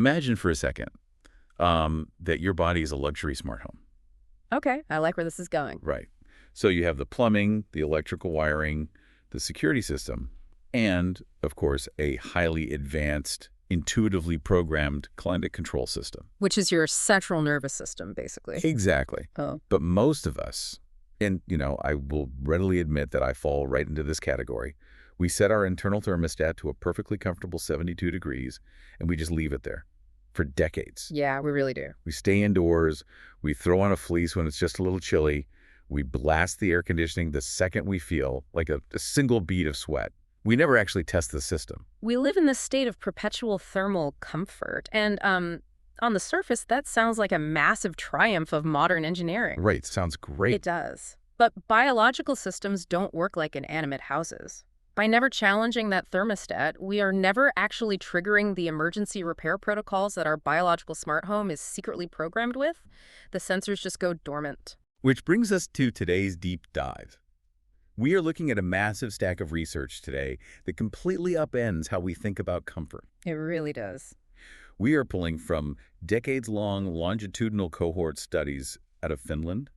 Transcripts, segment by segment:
Imagine for a second that your body is a luxury smart home. Okay, I like where this is going. Right. So you have the plumbing, the electrical wiring, the security system, and, of course, a highly advanced, intuitively programmed climate control system. Which is your central nervous system, basically. Exactly. Oh. But most of us, and, I will readily admit that I fall right into this category, we set our internal thermostat to a perfectly comfortable 72 degrees, and we just leave it there for decades. Yeah, we really do. We stay indoors, we throw on a fleece when it's just a little chilly, we blast the air conditioning the second we feel like a single bead of sweat. We never actually test the system. We live in this state of perpetual thermal comfort, and on the surface, that sounds like a massive triumph of modern engineering. Right, sounds great. It does. But biological systems don't work like inanimate houses. By never challenging that thermostat, we are never actually triggering the emergency repair protocols that our biological smart home is secretly programmed with. The sensors just go dormant. Which brings us to today's deep dive. We are looking at a massive stack of research today that completely upends how we think about comfort. It really does. We are pulling from decades-long longitudinal cohort studies out of Finland,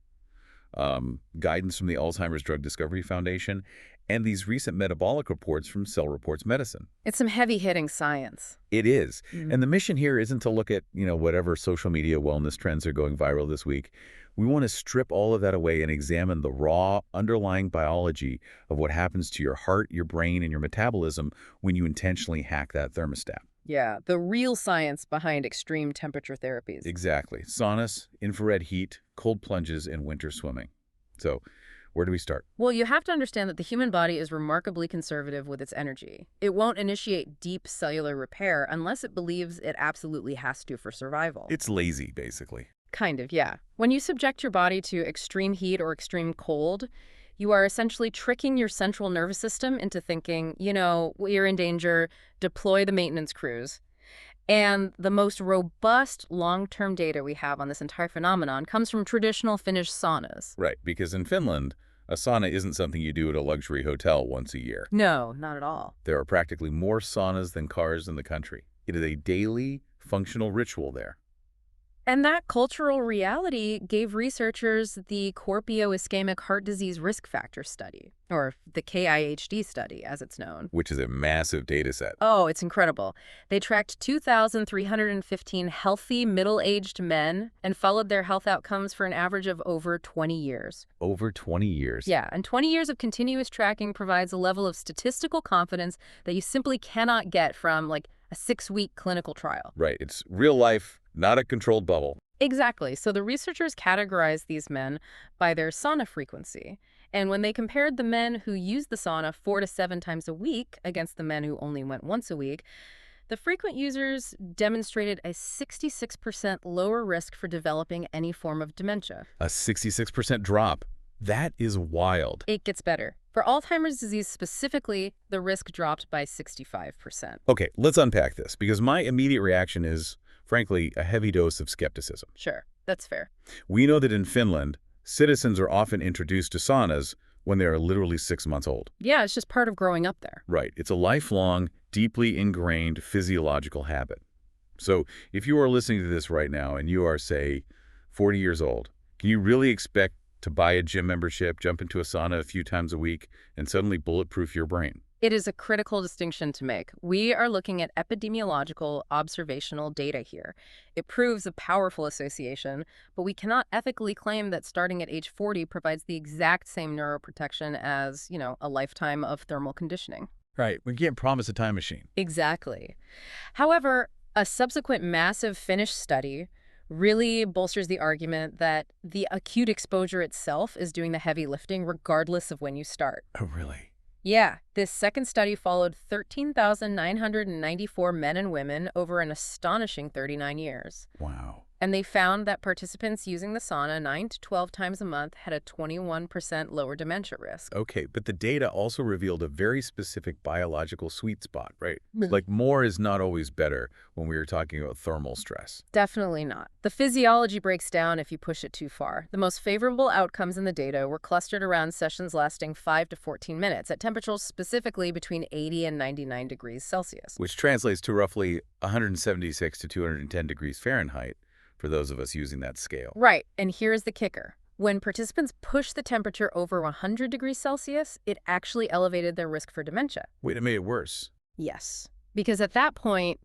guidance from the Alzheimer's Drug Discovery Foundation, and these recent metabolic reports from Cell Reports Medicine. It's some heavy-hitting science. It is. And the mission here isn't to look at, whatever social media wellness trends are going viral this week. We want to strip all of that away and examine the raw, underlying biology of what happens to your heart, your brain, and your metabolism when you intentionally hack that thermostat. Yeah, the real science behind extreme temperature therapies. Exactly. Saunas, infrared heat, cold plunges, and winter swimming. So, where do we start? Well, you have to understand that the human body is remarkably conservative with its energy. It won't initiate deep cellular repair unless it believes it absolutely has to for survival. It's lazy, basically. Kind of, yeah. When you subject your body to extreme heat or extreme cold, you are essentially tricking your central nervous system into thinking, you're in danger, deploy the maintenance crews. And the most robust long-term data we have on this entire phenomenon comes from traditional Finnish saunas. Right, because in Finland, a sauna isn't something you do at a luxury hotel once a year. No, not at all. There are practically more saunas than cars in the country. It is a daily, functional ritual there. And that cultural reality gave researchers the Corpio Ischemic Heart Disease Risk Factor Study, or the KIHD study, as it's known. Which is a massive data set. Oh, it's incredible. They tracked 2,315 healthy, middle-aged men and followed their health outcomes for an average of over 20 years. Over 20 years? Yeah, and 20 years of continuous tracking provides a level of statistical confidence that you simply cannot get from, a 6-week clinical trial. Right. It's real life, not a controlled bubble. Exactly. So the researchers categorized these men by their sauna frequency. And when they compared the men who used the sauna 4 to 7 times a week against the men who only went once a week, the frequent users demonstrated a 66% lower risk for developing any form of dementia. A 66% drop. That is wild. It gets better. For Alzheimer's disease specifically, the risk dropped by 65%. Okay, let's unpack this, because my immediate reaction is, frankly, a heavy dose of skepticism. Sure, that's fair. We know that in Finland, citizens are often introduced to saunas when they are literally 6 months old. Yeah, it's just part of growing up there. Right. It's a lifelong, deeply ingrained physiological habit. So if you are listening to this right now and you are, say, 40 years old, can you really expect to buy a gym membership, jump into a sauna a few times a week, and suddenly bulletproof your brain? It is a critical distinction to make. We are looking at epidemiological observational data here. It proves a powerful association, but we cannot ethically claim that starting at age 40 provides the exact same neuroprotection as, a lifetime of thermal conditioning. Right. We can't promise a time machine. Exactly. However, a subsequent massive Finnish study really bolsters the argument that the acute exposure itself is doing the heavy lifting regardless of when you start. Oh, really? Yeah, this second study followed 13,994 men and women over an astonishing 39 years. Wow. And they found that participants using the sauna 9 to 12 times a month had a 21% lower dementia risk. Okay, but the data also revealed a very specific biological sweet spot, right? Mhm. Like more is not always better when we are talking about thermal stress. Definitely not. The physiology breaks down if you push it too far. The most favorable outcomes in the data were clustered around sessions lasting 5 to 14 minutes at temperatures specifically between 80 and 99 degrees Celsius. Which translates to roughly 176 to 210 degrees Fahrenheit for those of us using that scale. Right, and here's the kicker. When participants pushed the temperature over 100 degrees Celsius, it actually elevated their risk for dementia. Wait, it made it worse. Yes. Because at that point,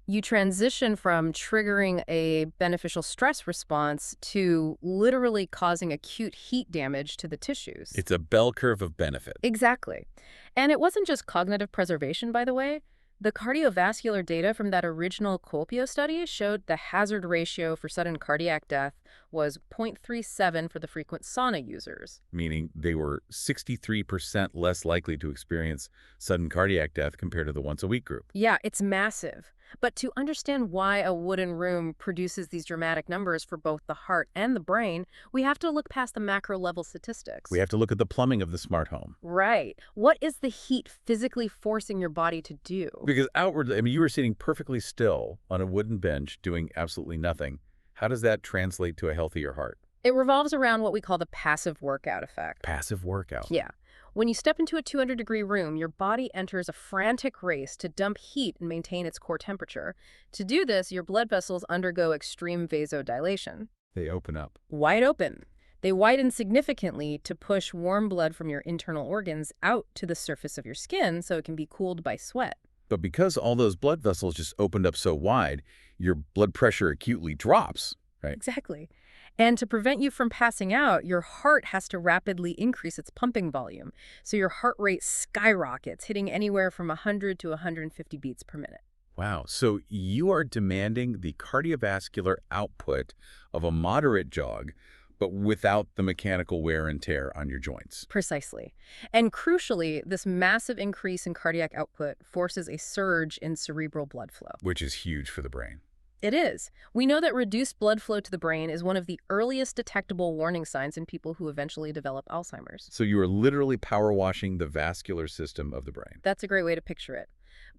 you transition from triggering a beneficial stress response to literally causing acute heat damage to the tissues. It's a bell curve of benefit. Exactly. And it wasn't just cognitive preservation, by the way. The cardiovascular data from that original Colpio study showed the hazard ratio for sudden cardiac death was 0.37 for the frequent sauna users. Meaning they were 63% less likely to experience sudden cardiac death compared to the once-a-week group. Yeah, it's massive. But to understand why a wooden room produces these dramatic numbers for both the heart and the brain, we have to look past the macro-level statistics. We have to look at the plumbing of the smart home. Right. What is the heat physically forcing your body to do? Because outwardly, I mean, you were sitting perfectly still on a wooden bench doing absolutely nothing. How does that translate to a healthier heart? It revolves around what we call the passive workout effect. Passive workout. Yeah. When you step into a 200-degree room, your body enters a frantic race to dump heat and maintain its core temperature. To do this, your blood vessels undergo extreme vasodilation. They open up. Wide open. They widen significantly to push warm blood from your internal organs out to the surface of your skin so it can be cooled by sweat. But because all those blood vessels just opened up so wide, your blood pressure acutely drops, right? Exactly. And to prevent you from passing out, your heart has to rapidly increase its pumping volume. So your heart rate skyrockets, hitting anywhere from 100 to 150 beats per minute. Wow. So you are demanding the cardiovascular output of a moderate jog, but without the mechanical wear and tear on your joints. Precisely. And crucially, this massive increase in cardiac output forces a surge in cerebral blood flow. Which is huge for the brain. It is. We know that reduced blood flow to the brain is one of the earliest detectable warning signs in people who eventually develop Alzheimer's. So you are literally power washing the vascular system of the brain. That's a great way to picture it.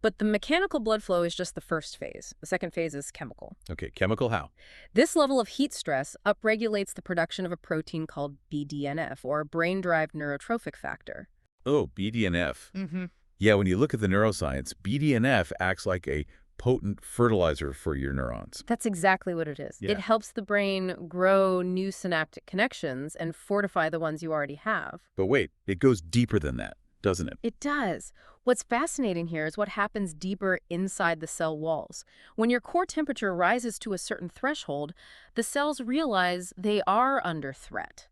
But the mechanical blood flow is just the first phase. The second phase is chemical. Okay, chemical how? This level of heat stress upregulates the production of a protein called BDNF, or brain-derived neurotrophic factor. Oh, BDNF. Mm-hmm. Yeah, when you look at the neuroscience, BDNF acts like a potent fertilizer for your neurons. That's exactly what it is. Yeah. It helps the brain grow new synaptic connections and fortify the ones you already have. But wait, it goes deeper than that, doesn't it? It does. What's fascinating here is what happens deeper inside the cell walls. When your core temperature rises to a certain threshold, the cells realize they are under threat.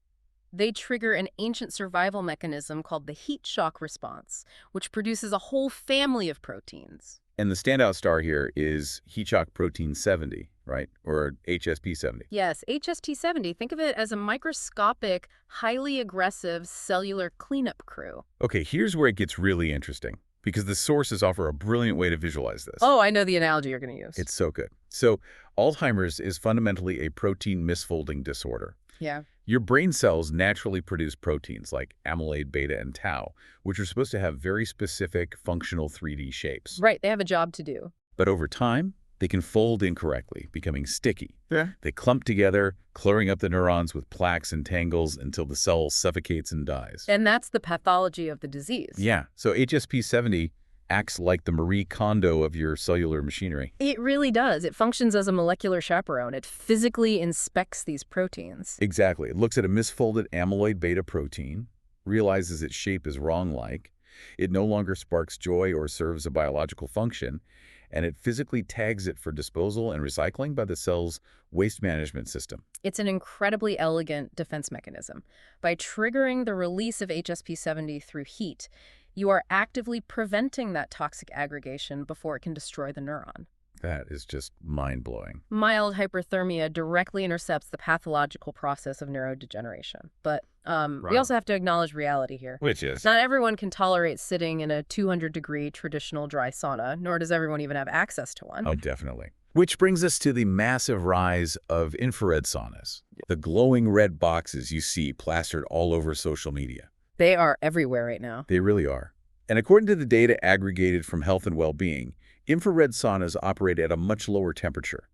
They trigger an ancient survival mechanism called the heat shock response, which produces a whole family of proteins. And the standout star here is heat shock protein 70, right? Or HSP70. Yes, HST70, think of it as a microscopic, highly aggressive cellular cleanup crew. Okay, here's where it gets really interesting, because the sources offer a brilliant way to visualize this. Oh, I know the analogy you're going to use. It's so good. So Alzheimer's is fundamentally a protein misfolding disorder. Yeah. Your brain cells naturally produce proteins like amyloid beta and tau, which are supposed to have very specific functional 3D shapes. Right, they have a job to do. But over time, they can fold incorrectly, becoming sticky. Yeah. They clump together, clearing up the neurons with plaques and tangles until the cell suffocates and dies. And that's the pathology of the disease. Yeah, so HSP70 acts like the Marie Kondo of your cellular machinery. It really does. It functions as a molecular chaperone. It physically inspects these proteins. Exactly. It looks at a misfolded amyloid beta protein, realizes its shape is wrong-like, it no longer sparks joy or serves a biological function, and it physically tags it for disposal and recycling by the cell's waste management system. It's an incredibly elegant defense mechanism. By triggering the release of HSP70 through heat, you are actively preventing that toxic aggregation before it can destroy the neuron. That is just mind-blowing. Mild hyperthermia directly intercepts the pathological process of neurodegeneration. But we also have to acknowledge reality here. Which is? Not everyone can tolerate sitting in a 200-degree traditional dry sauna, nor does everyone even have access to one. Oh, definitely. Which brings us to the massive rise of infrared saunas, the glowing red boxes you see plastered all over social media. They are everywhere right now. They really are. And according to the data aggregated from Health and Well-Being, infrared saunas operate at a much lower temperature,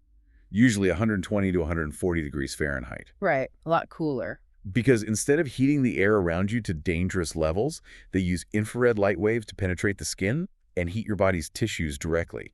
usually 120 to 140 degrees Fahrenheit. Right, a lot cooler. Because instead of heating the air around you to dangerous levels, they use infrared light waves to penetrate the skin and heat your body's tissues directly.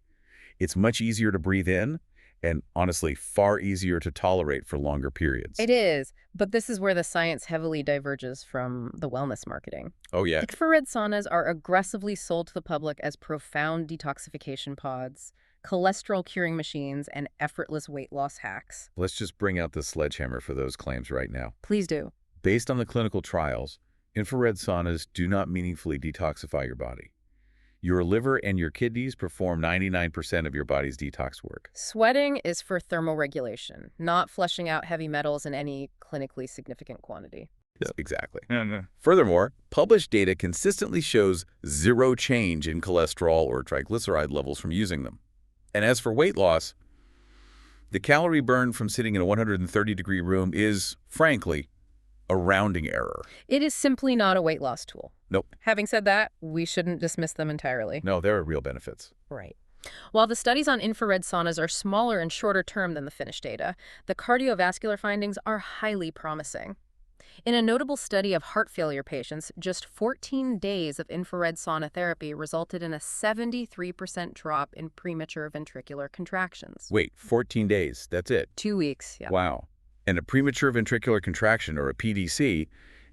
It's much easier to breathe in and, honestly, far easier to tolerate for longer periods. It is, but this is where the science heavily diverges from the wellness marketing. Oh, yeah. Infrared saunas are aggressively sold to the public as profound detoxification pods, cholesterol-curing machines, and effortless weight loss hacks. Let's just bring out the sledgehammer for those claims right now. Please do. Based on the clinical trials, infrared saunas do not meaningfully detoxify your body. Your liver and your kidneys perform 99% of your body's detox work. Sweating is for thermal regulation, not flushing out heavy metals in any clinically significant quantity. Yep. Exactly. Furthermore, published data consistently shows zero change in cholesterol or triglyceride levels from using them. And as for weight loss, the calorie burn from sitting in a 130-degree room is, frankly, a rounding error. It is simply not a weight loss tool. Nope. Having said that, we shouldn't dismiss them entirely. No, there are real benefits. Right. While the studies on infrared saunas are smaller and shorter term than the finished data, the cardiovascular findings are highly promising. In a notable study of heart failure patients, just 14 days of infrared sauna therapy resulted in a 73% drop in premature ventricular contractions. Wait, 14 days, that's it? 2 weeks, yeah. Wow. And a premature ventricular contraction, or a PVC,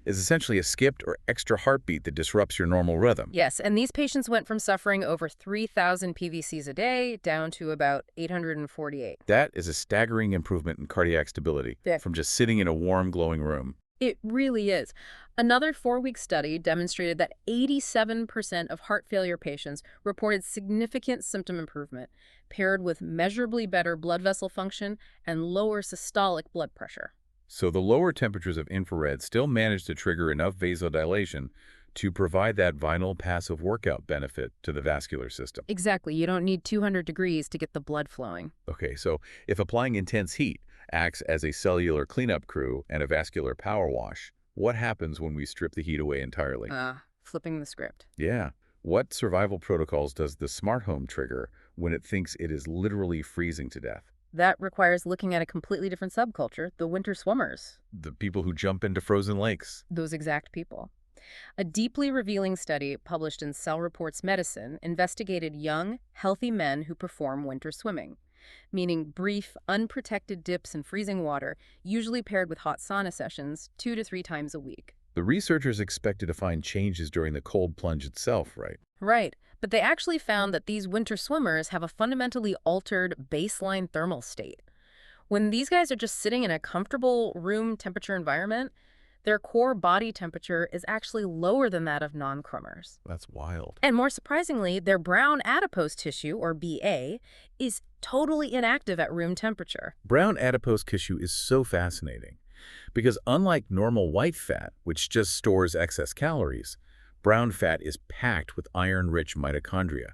is essentially a skipped or extra heartbeat that disrupts your normal rhythm. Yes, and these patients went from suffering over 3,000 PVCs a day down to about 848. That is a staggering improvement in cardiac stability from just sitting in a warm, glowing room. It really is. Another 4-week study demonstrated that 87% of heart failure patients reported significant symptom improvement, paired with measurably better blood vessel function and lower systolic blood pressure. So the lower temperatures of infrared still manage to trigger enough vasodilation to provide that vital passive workout benefit to the vascular system. Exactly. You don't need 200 degrees to get the blood flowing. Okay, so if applying intense heat acts as a cellular cleanup crew and a vascular power wash, what happens when we strip the heat away entirely? Flipping the script. Yeah. What survival protocols does the smart home trigger when it thinks it is literally freezing to death? That requires looking at a completely different subculture, the winter swimmers. The people who jump into frozen lakes. Those exact people. A deeply revealing study published in Cell Reports Medicine investigated young, healthy men who perform winter swimming, meaning brief, unprotected dips in freezing water, usually paired with hot sauna sessions 2 to 3 times a week. The researchers expected to find changes during the cold plunge itself, right? Right, but they actually found that these winter swimmers have a fundamentally altered baseline thermal state. When these guys are just sitting in a comfortable room temperature environment, their core body temperature is actually lower than that of non-crummers. That's wild. And more surprisingly, their brown adipose tissue, or BA, is totally inactive at room temperature. Brown adipose tissue is so fascinating because unlike normal white fat, which just stores excess calories, brown fat is packed with iron-rich mitochondria.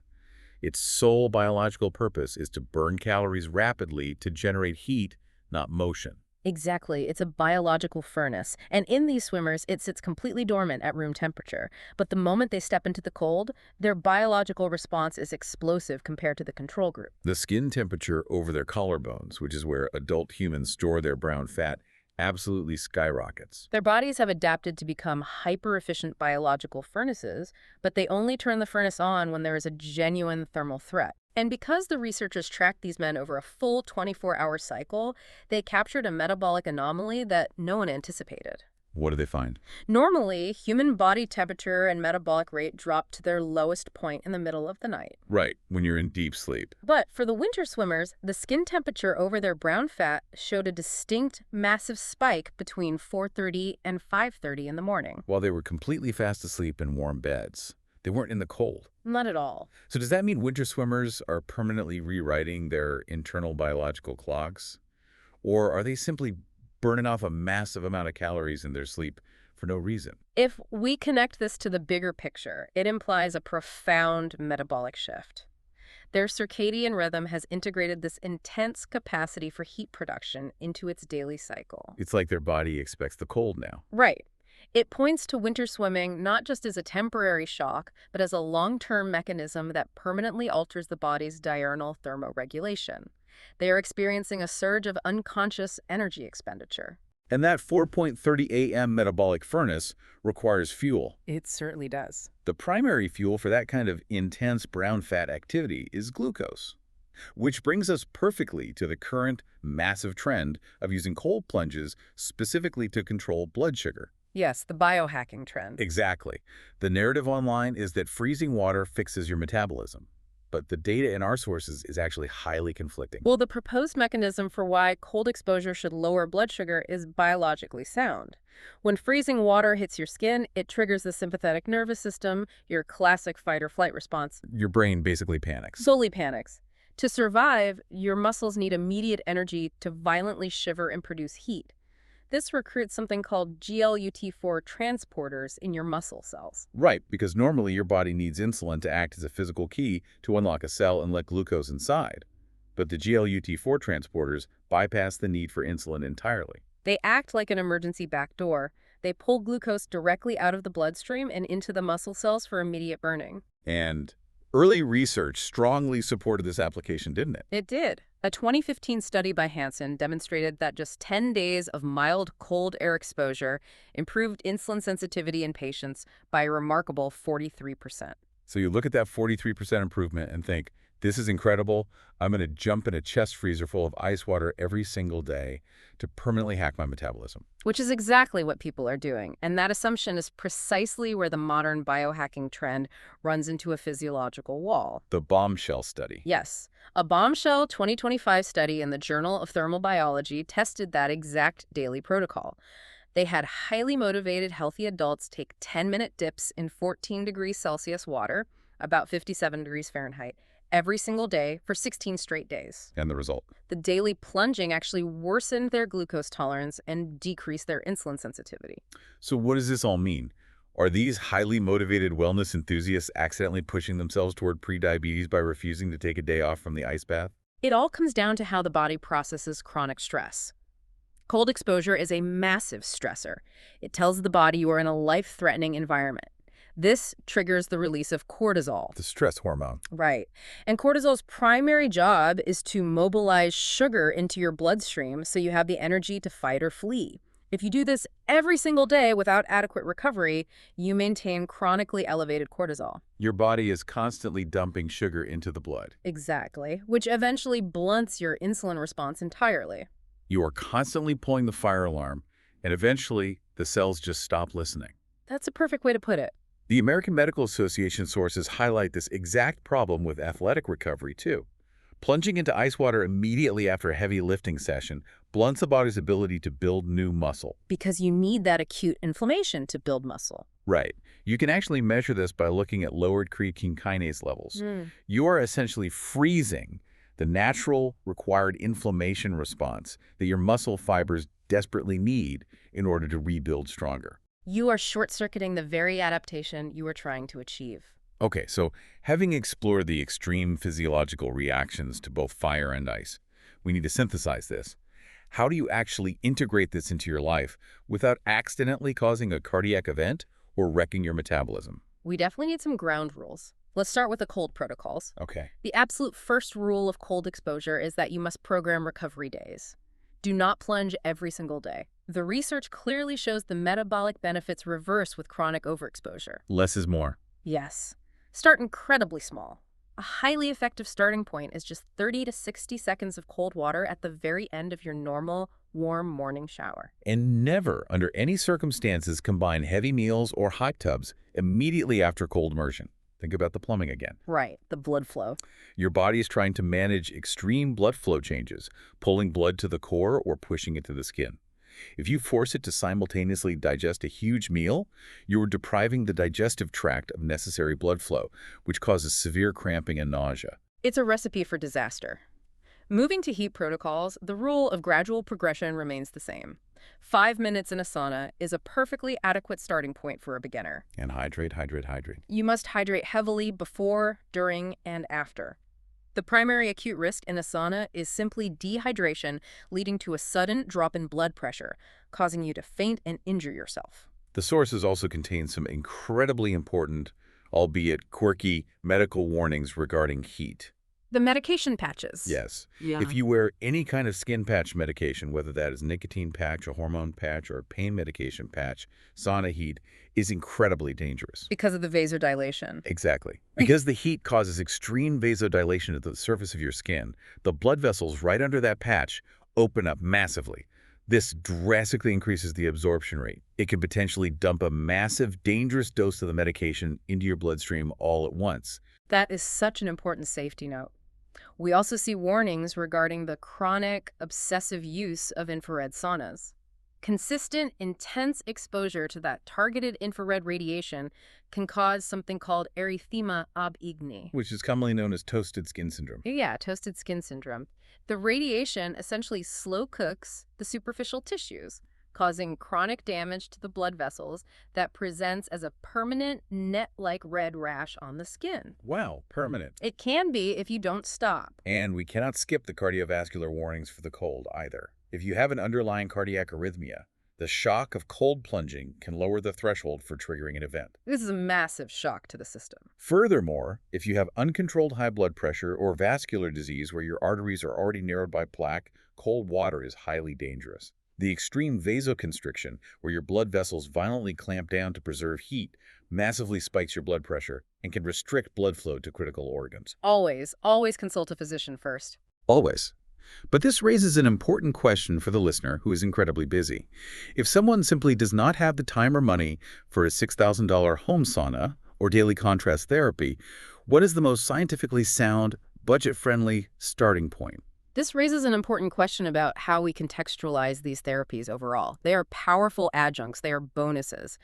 Its sole biological purpose is to burn calories rapidly to generate heat, not motion. Exactly. It's a biological furnace. And in these swimmers, it sits completely dormant at room temperature. But the moment they step into the cold, their biological response is explosive compared to the control group. The skin temperature over their collarbones, which is where adult humans store their brown fat, absolutely skyrockets. Their bodies have adapted to become hyper-efficient biological furnaces, but they only turn the furnace on when there is a genuine thermal threat. And because the researchers tracked these men over a full 24-hour cycle, they captured a metabolic anomaly that no one anticipated. What did they find? Normally, human body temperature and metabolic rate drop to their lowest point in the middle of the night. Right, when you're in deep sleep. But for the winter swimmers, the skin temperature over their brown fat showed a distinct, massive spike between 4:30 and 5:30 in the morning. While they were completely fast asleep in warm beds. They weren't in the cold. Not at all. So does that mean winter swimmers are permanently rewriting their internal biological clocks? Or are they simply burning off a massive amount of calories in their sleep for no reason? If we connect this to the bigger picture, it implies a profound metabolic shift. Their circadian rhythm has integrated this intense capacity for heat production into its daily cycle. It's like their body expects the cold now. Right. It points to winter swimming not just as a temporary shock, but as a long-term mechanism that permanently alters the body's diurnal thermoregulation. They are experiencing a surge of unconscious energy expenditure. And that 4.30 a.m. metabolic furnace requires fuel. It certainly does. The primary fuel for that kind of intense brown fat activity is glucose. Which brings us perfectly to the current massive trend of using cold plunges specifically to control blood sugar. Yes, the biohacking trend. Exactly. The narrative online is that freezing water fixes your metabolism. But the data in our sources is actually highly conflicting. Well, the proposed mechanism for why cold exposure should lower blood sugar is biologically sound. When freezing water hits your skin, it triggers the sympathetic nervous system, your classic fight-or-flight response. Your brain basically panics. Solely panics. To survive, your muscles need immediate energy to violently shiver and produce heat. This recruits something called GLUT4 transporters in your muscle cells. Right, because normally your body needs insulin to act as a physical key to unlock a cell and let glucose inside. But the GLUT4 transporters bypass the need for insulin entirely. They act like an emergency backdoor. They pull glucose directly out of the bloodstream and into the muscle cells for immediate burning. And early research strongly supported this application, didn't it? It did. A 2015 study by Hansen demonstrated that just 10 days of mild cold air exposure improved insulin sensitivity in patients by a remarkable 43%. So you look at that 43% improvement and think, this is incredible. I'm going to jump in a chest freezer full of ice water every single day to permanently hack my metabolism. Which is exactly what people are doing. And that assumption is precisely where the modern biohacking trend runs into a physiological wall. The bombshell study. Yes. A bombshell 2025 study in the Journal of Thermal Biology tested that exact daily protocol. They had highly motivated, healthy adults take 10-minute dips in 14 degrees Celsius water, about 57 degrees Fahrenheit, every single day for 16 straight days. And the result? The daily plunging actually worsened their glucose tolerance and decreased their insulin sensitivity. So what does this all mean? Are these highly motivated wellness enthusiasts accidentally pushing themselves toward prediabetes by refusing to take a day off from the ice bath? It all comes down to how the body processes chronic stress. Cold exposure is a massive stressor. It tells the body you are in a life-threatening environment. This triggers the release of cortisol. The stress hormone. Right. And cortisol's primary job is to mobilize sugar into your bloodstream so you have the energy to fight or flee. If you do this every single day without adequate recovery, you maintain chronically elevated cortisol. Your body is constantly dumping sugar into the blood. Exactly, which eventually blunts your insulin response entirely. You are constantly pulling the fire alarm, and eventually the cells just stop listening. That's a perfect way to put it. The American Medical Association sources highlight this exact problem with athletic recovery, too. Plunging into ice water immediately after a heavy lifting session blunts the body's ability to build new muscle. Because you need that acute inflammation to build muscle. Right. You can actually measure this by looking at lowered creatine kinase levels. You are essentially freezing the natural required inflammation response that your muscle fibers desperately need in order to rebuild stronger. You are short-circuiting the very adaptation you are trying to achieve. Okay, so having explored the extreme physiological reactions to both fire and ice, we need to synthesize this. How do you actually integrate this into your life without accidentally causing a cardiac event or wrecking your metabolism? We definitely need some ground rules. Let's start with the cold protocols. Okay. The absolute first rule of cold exposure is that you must program recovery days. Do not plunge every single day. The research clearly shows the metabolic benefits reverse with chronic overexposure. Less is more. Yes. Start incredibly small. A highly effective starting point is just 30 to 60 seconds of cold water at the very end of your normal, warm morning shower. And never, under any circumstances, combine heavy meals or hot tubs immediately after cold immersion. Think about the plumbing again. Right, the blood flow. Your body is trying to manage extreme blood flow changes, pulling blood to the core or pushing it to the skin. If you force it to simultaneously digest a huge meal, you are depriving the digestive tract of necessary blood flow, which causes severe cramping and nausea. It's a recipe for disaster. Moving to heat protocols, the rule of gradual progression remains the same. 5 minutes in a sauna is a perfectly adequate starting point for a beginner. And hydrate, hydrate, hydrate. You must hydrate heavily before, during, and after. The primary acute risk in a sauna is simply dehydration, leading to a sudden drop in blood pressure, causing you to faint and injure yourself. The sources also contain some incredibly important, albeit quirky, medical warnings regarding heat. The medication patches. Yes. Yeah. If you wear any kind of skin patch medication, whether that is nicotine patch, a hormone patch, or a pain medication patch, sauna heat is incredibly dangerous. Because of the vasodilation. Exactly. Because the heat causes extreme vasodilation at the surface of your skin, the blood vessels right under that patch open up massively. This drastically increases the absorption rate. It can potentially dump a massive, dangerous dose of the medication into your bloodstream all at once. That is such an important safety note. We also see warnings regarding the chronic, obsessive use of infrared saunas. Consistent, intense exposure to that targeted infrared radiation can cause something called erythema ab igni. Which is commonly known as toasted skin syndrome. Yeah, toasted skin syndrome. The radiation essentially slow cooks the superficial tissues, causing chronic damage to the blood vessels that presents as a permanent net-like red rash on the skin. Wow, permanent. It can be if you don't stop. And we cannot skip the cardiovascular warnings for the cold either. If you have an underlying cardiac arrhythmia, the shock of cold plunging can lower the threshold for triggering an event. This is a massive shock to the system. Furthermore, if you have uncontrolled high blood pressure or vascular disease where your arteries are already narrowed by plaque, cold water is highly dangerous. The extreme vasoconstriction, where your blood vessels violently clamp down to preserve heat, massively spikes your blood pressure and can restrict blood flow to critical organs. Always consult a physician first. Always. But this raises an important question for the listener who is incredibly busy. If someone simply does not have the time or money for a $6,000 home sauna or daily contrast therapy, what is the most scientifically sound, budget-friendly starting point? This raises an important question about how we contextualize these therapies overall. They are powerful adjuncts, they are bonuses,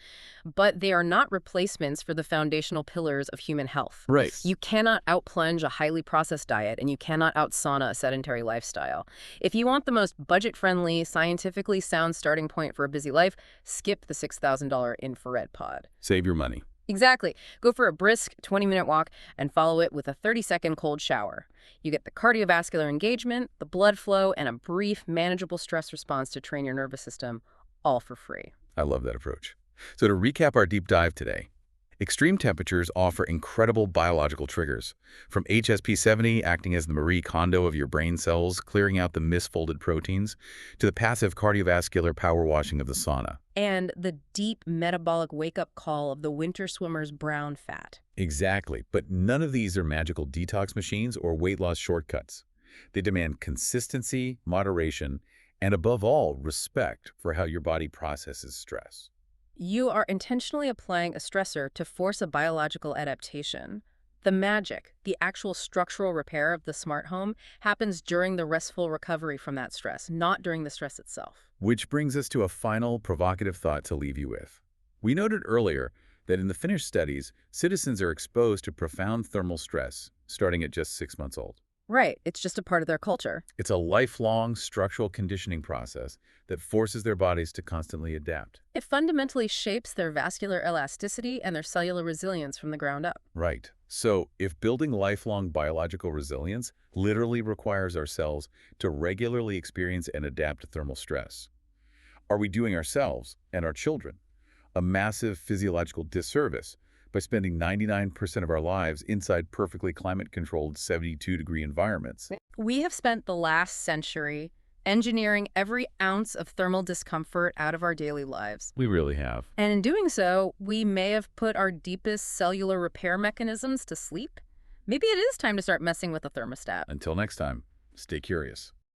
but they are not replacements for the foundational pillars of human health. Right. You cannot outplunge a highly processed diet, and you cannot outsauna a sedentary lifestyle. If you want the most budget-friendly, scientifically sound starting point for a busy life, skip the $6,000 infrared pod. Save your money. Exactly. Go for a brisk 20-minute walk and follow it with a 30-second cold shower. You get the cardiovascular engagement, the blood flow, and a brief, manageable stress response to train your nervous system, all for free. I love that approach. So to recap our deep dive today, extreme temperatures offer incredible biological triggers, from HSP70 acting as the Marie Kondo of your brain cells, clearing out the misfolded proteins, to the passive cardiovascular power washing of the sauna. And the deep metabolic wake-up call of the winter swimmer's brown fat. Exactly, but none of these are magical detox machines or weight loss shortcuts. They demand consistency, moderation, and above all, respect for how your body processes stress. You are intentionally applying a stressor to force a biological adaptation. The magic, the actual structural repair of the smart home, happens during the restful recovery from that stress, not during the stress itself. Which brings us to a final provocative thought to leave you with. We noted earlier that in the Finnish studies, citizens are exposed to profound thermal stress starting at just 6 months old. Right, it's just a part of their culture. It's a lifelong structural conditioning process that forces their bodies to constantly adapt. It fundamentally shapes their vascular elasticity and their cellular resilience from the ground up. Right. So if building lifelong biological resilience literally requires our cells to regularly experience and adapt to thermal stress, are we doing ourselves and our children a massive physiological disservice by spending 99% of our lives inside perfectly climate-controlled 72-degree environments? We have spent the last century engineering every ounce of thermal discomfort out of our daily lives. We really have. And in doing so, we may have put our deepest cellular repair mechanisms to sleep. Maybe it is time to start messing with the thermostat. Until next time, stay curious.